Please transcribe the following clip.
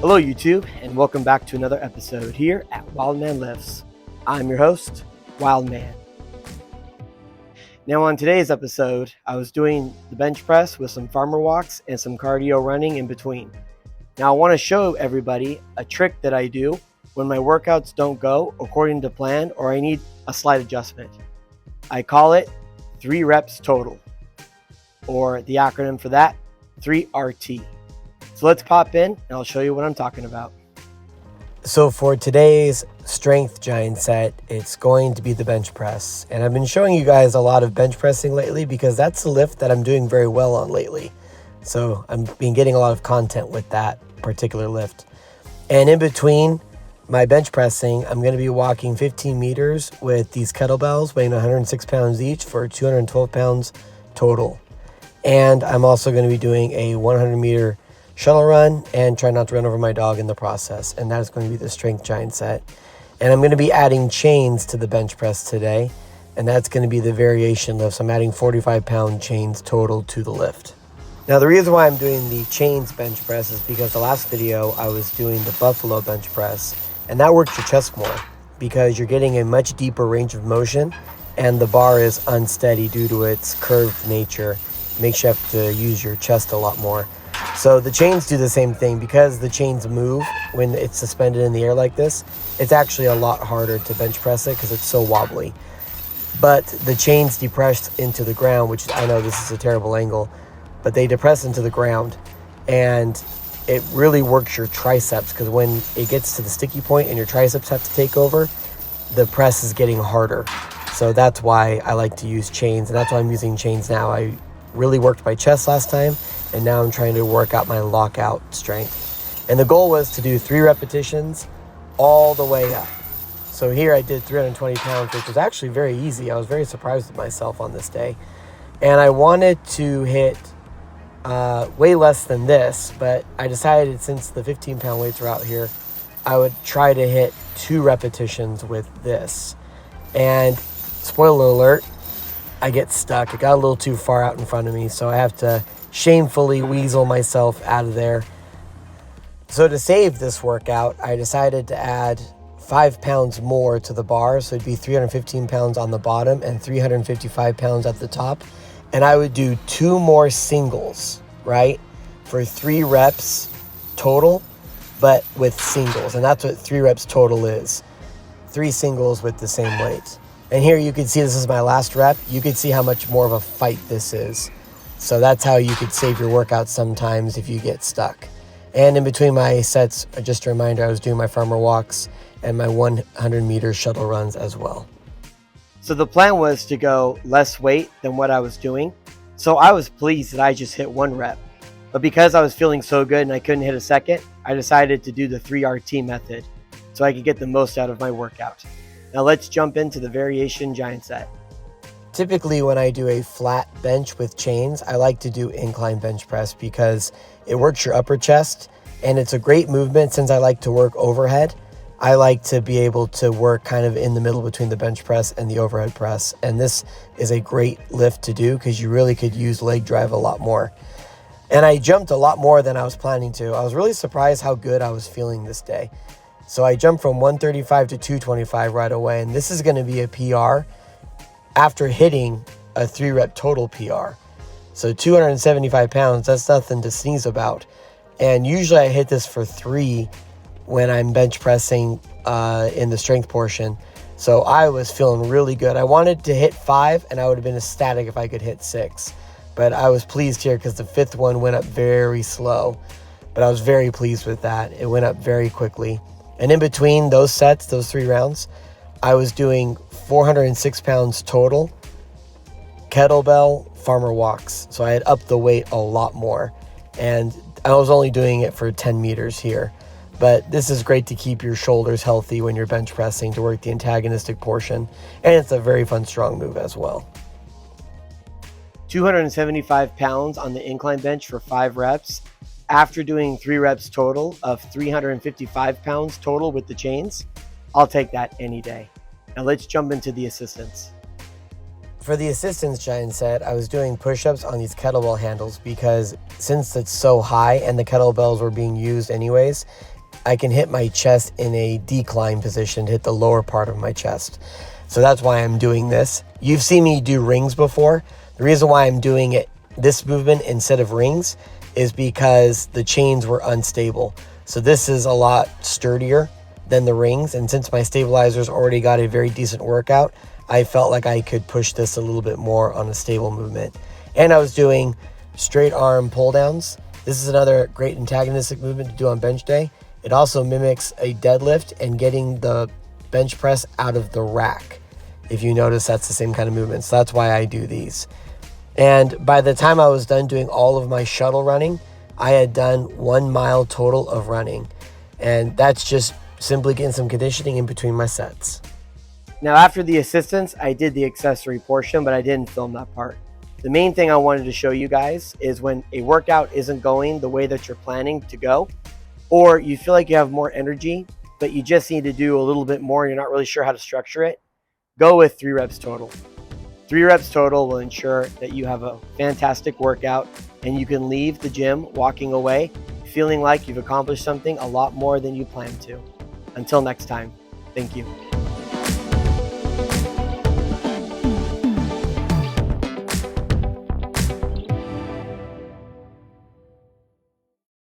Hello YouTube, and welcome back to another episode here at Wildman Lifts. I'm your host, Wildman. Now on today's episode, I was doing the bench press with some farmer walks and some cardio running in between. Now I want to show everybody a trick that I do when my workouts don't go according to plan or I need a slight adjustment. I call it 3 reps total, or the acronym for that, 3RT. So let's pop in and I'll show you what I'm talking about. So for today's strength giant set, it's going to be the bench press. And I've been showing you guys a lot of bench pressing lately because that's the lift that I'm doing very well on lately. So I've been getting a lot of content with that particular lift. And in between my bench pressing, I'm going to be walking 15 meters with these kettlebells weighing 106 pounds each for 212 pounds total. And I'm also going to be doing a 100 meter shuttle run and try not to run over my dog in the process. And that is going to be the strength giant set. And I'm going to be adding chains to the bench press today. And that's going to be the variation lift. So I'm adding 45-pound chains total to the lift. Now the reason why I'm doing the chains bench press is because the last video I was doing the buffalo bench press. And that works your chest more because you're getting a much deeper range of motion. And the bar is unsteady due to its curved nature. It makes you have to use your chest a lot more. So the chains do the same thing. Because the chains move when it's suspended in the air like this, it's actually a lot harder to bench press it because it's so wobbly. But the chains depress into the ground, which I know this is a terrible angle, but they depress into the ground and it really works your triceps because when it gets to the sticky point and your triceps have to take over, the press is getting harder. So that's why I like to use chains, and that's why I'm using chains now. I really worked my chest last time, and now I'm trying to work out my lockout strength. And the goal was to do 3 repetitions all the way up. So here I did 320 pounds, which was actually very easy. I was very surprised with myself on this day. And I wanted to hit way less than this, but I decided since the 15-pound weights are out here, I would try to hit 2 repetitions with this. And spoiler alert, I get stuck. It got a little too far out in front of me, so I have to shamefully weasel myself out of there. So to save this workout, I decided to add 5 pounds more to the bar. So it'd be 315 pounds on the bottom and 355 pounds at the top. And I would do 2 more singles, right? For 3 reps total, but with singles. And that's what 3 reps total is. 3 singles with the same weight. And here you can see this is my last rep. You can see how much more of a fight this is. So that's how you could save your workout sometimes if you get stuck. And in between my sets, just a reminder, I was doing my farmer walks and my 100 meter shuttle runs as well. So the plan was to go less weight than what I was doing. So I was pleased that I just hit 1 rep. But because I was feeling so good and I couldn't hit a second, I decided to do the 3RT method so I could get the most out of my workout. Now let's jump into the variation giant set. Typically when I do a flat bench with chains, I like to do incline bench press because it works your upper chest and it's a great movement. Since I like to work overhead, I like to be able to work kind of in the middle between the bench press and the overhead press. And this is a great lift to do because you really could use leg drive a lot more. And I jumped a lot more than I was planning to. I was really surprised how good I was feeling this day. So I jumped from 135 to 225 right away. And this is going to be a PR after hitting a 3 rep total PR. So 275 pounds, that's nothing to sneeze about. And usually I hit this for 3 when I'm bench pressing in the strength portion. So I was feeling really good. I wanted to hit 5 and I would have been ecstatic if I could hit 6. But I was pleased here because the 5th one went up very slow. But I was very pleased with that. It went up very quickly. And in between those sets, those 3 rounds, I was doing 406 pounds total, kettlebell, farmer walks. So I had upped the weight a lot more. And I was only doing it for 10 meters here. But this is great to keep your shoulders healthy when you're bench pressing to work the antagonistic portion. And it's a very fun, strong move as well. 275 pounds on the incline bench for 5 reps. After doing 3 reps total of 355 pounds total with the chains, I'll take that any day. Now let's jump into the assistants. For the assistance giant set, I was doing push-ups on these kettlebell handles because since it's so high and the kettlebells were being used anyways, I can hit my chest in a decline position to hit the lower part of my chest. So that's why I'm doing this. You've seen me do rings before. The reason why I'm doing this movement instead of rings is because the chains were unstable. So this is a lot sturdier than the rings. And since my stabilizers already got a very decent workout, I felt like I could push this a little bit more on a stable movement. And I was doing straight arm pull downs. This is another great antagonistic movement to do on bench day. It also mimics a deadlift and getting the bench press out of the rack. If you notice, that's the same kind of movement. So that's why I do these. And by the time I was done doing all of my shuttle running, I had done 1 mile total of running. And that's just simply getting some conditioning in between my sets. Now, after the assistance, I did the accessory portion, but I didn't film that part. The main thing I wanted to show you guys is when a workout isn't going the way that you're planning to go, or you feel like you have more energy, but you just need to do a little bit more and you're not really sure how to structure it, go with 3 reps total. 3 reps total will ensure that you have a fantastic workout and you can leave the gym walking away feeling like you've accomplished something a lot more than you planned to. Until next time, thank you.